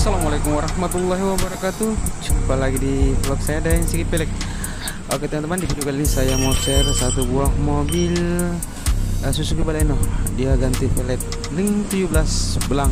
Assalamualaikum warahmatullahi wabarakatuh. Jumpa lagi di vlog saya dan sedikit pelek. Oke teman-teman, di video kali ini saya mau share satu buah mobil Suzuki Baleno. Dia ganti velg ring 17 belang.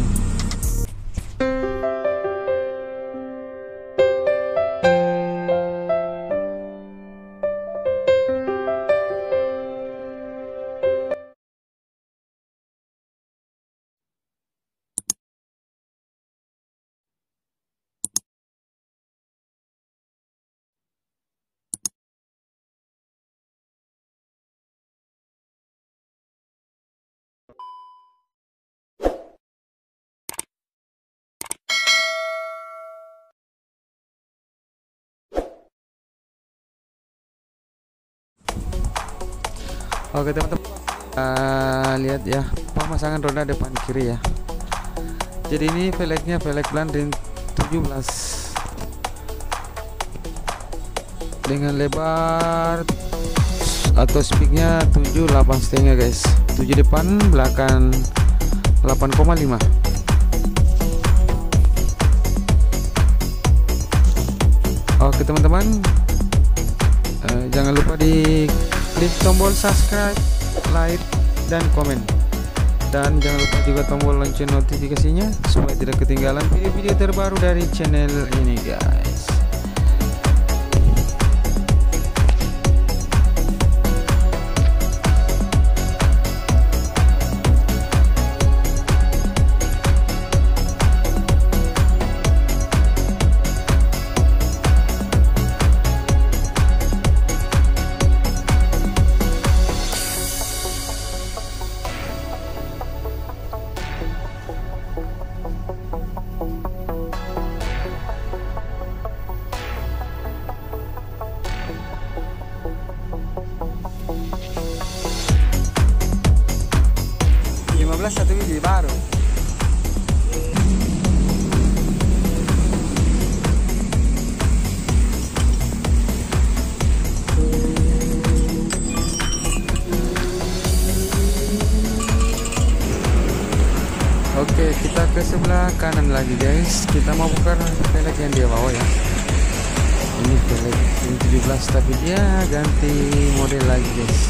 Oke teman-teman, lihat ya pemasangan roda depan kiri ya. Jadi ini velgnya velg blan ring 17 dengan lebar atau speaknya 78,5 guys. 7 depan, belakang 8,5. Oke teman-teman, jangan lupa di klik tombol subscribe, like, dan komen, dan jangan lupa juga tombol lonceng notifikasinya supaya tidak ketinggalan video-video terbaru dari channel ini guys. Satu biji baru. Oke, kita ke sebelah kanan lagi guys. Kita mau buka velg yang dia bawa ya. Ini velg 17 tapi dia ganti model lagi guys.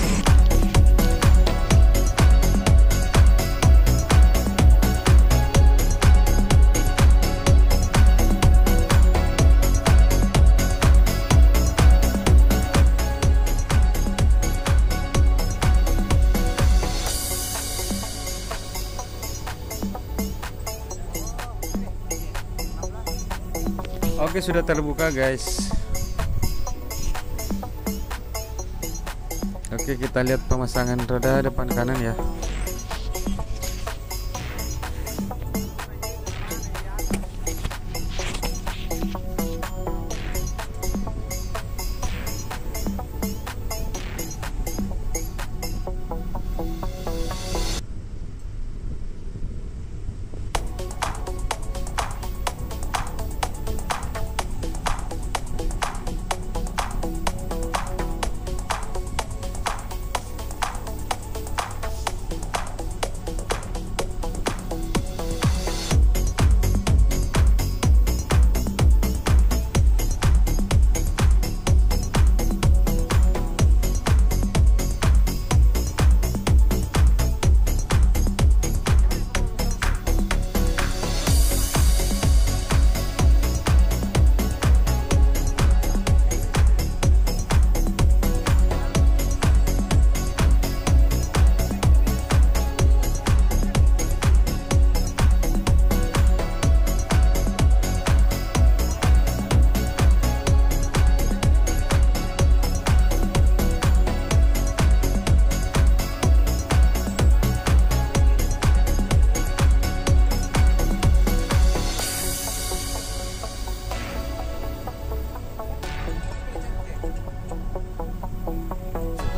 Oke, sudah terbuka guys. Oke, kita lihat pemasangan roda depan kanan ya.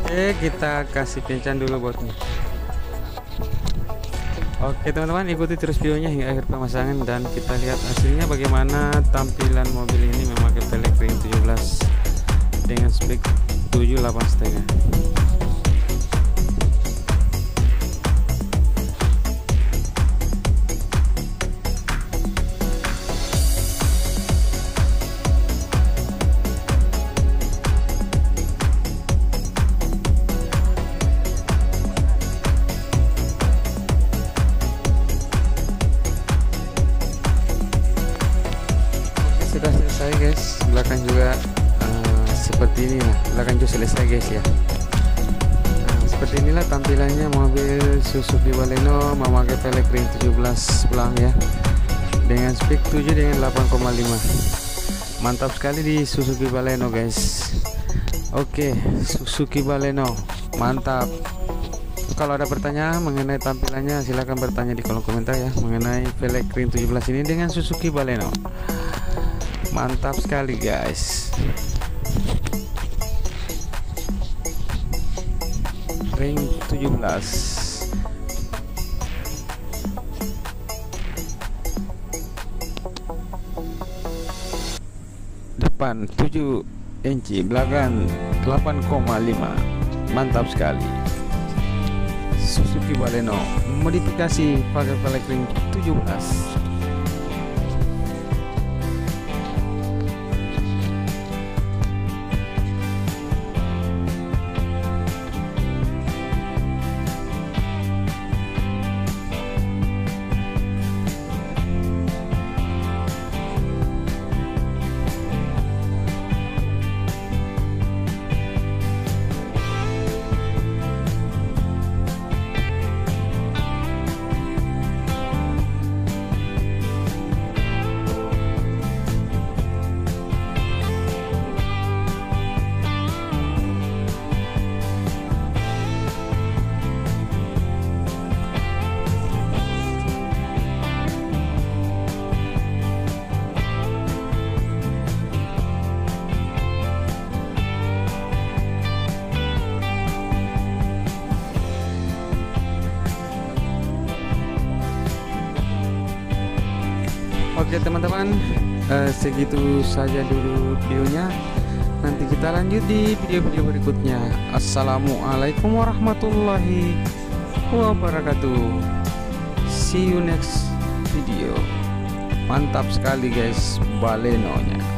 Oke, kita kasih kencan dulu botnya. Oke teman-teman, ikuti terus videonya hingga akhir pemasangan dan kita lihat hasilnya bagaimana tampilan mobil ini memakai velg ring 17 dengan spek 78,5. guys, belakang juga seperti ini lah, belakang juga selesai guys ya. Seperti inilah tampilannya mobil Suzuki Baleno memakai velg ring 17 pelang ya, dengan spek 7 dengan 8,5. mantap sekali di Suzuki Baleno guys. Oke, Suzuki Baleno mantap. Kalau ada pertanyaan mengenai tampilannya silahkan bertanya di kolom komentar ya, mengenai velg ring 17 ini dengan Suzuki Baleno. Mantap sekali guys. Ring 17. Depan 7 inci, belakang 8,5. Mantap sekali. Suzuki Baleno modifikasi pakai velg ring 17. Oke teman-teman, segitu saja dulu videonya. Nanti kita lanjut di video-video berikutnya. Assalamualaikum warahmatullahi wabarakatuh. See you next video. Mantap sekali guys Balenonya.